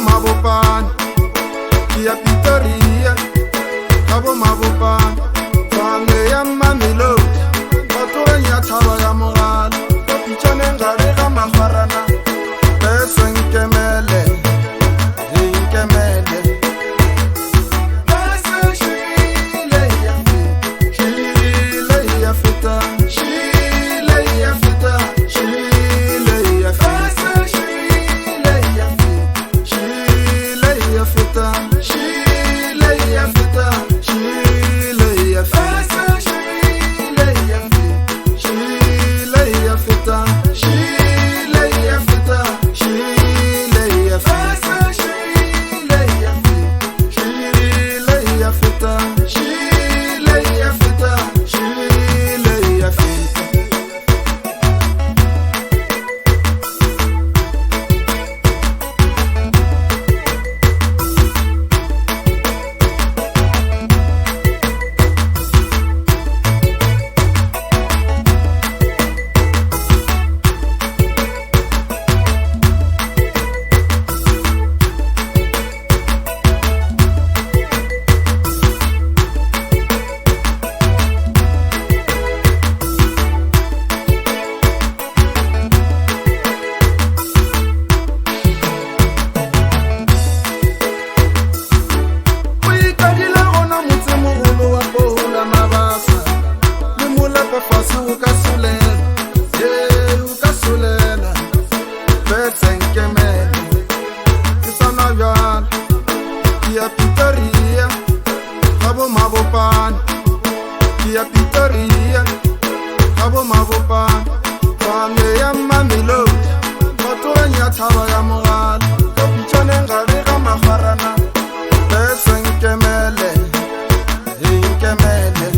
mabopane ke ya Pretoria ka bo mabopane fale ya Mamelodi batho ba nya thaba ya mogala ba pitšaneng gare ga magarana bese nkemele nkemele bese shile ya feta shile ya feta shile ya feta shile ya feta shile ya feta shile ya feta shile ya feta shile ya feta shile ya feta shile ya feta shile ya feta shile ya feta fase o ka solela bese nkemele ke sana bjala ke ya Pretoria ka bo mabopane ke ya Pretoria ka bo mabopane fale ya Mamelodi batho ba nya thaba ya mogala ka pitšaneng gare ga magarana bese nkemele nkemele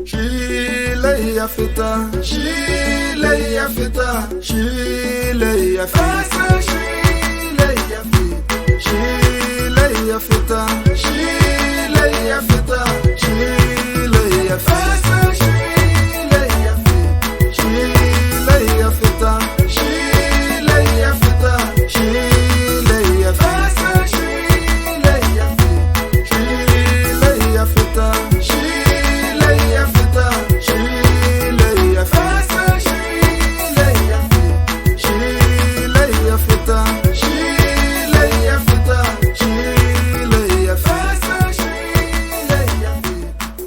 Shile ya feta, shile ya feta, shile ya feta, shile ya feta, shile ya feta, shile ya feta, shile ya feta, shile ya feta, shile ya feta, shile ya feta,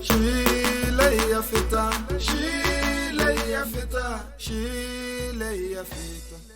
shile ya feta, Shile ya feta, shile ya feta.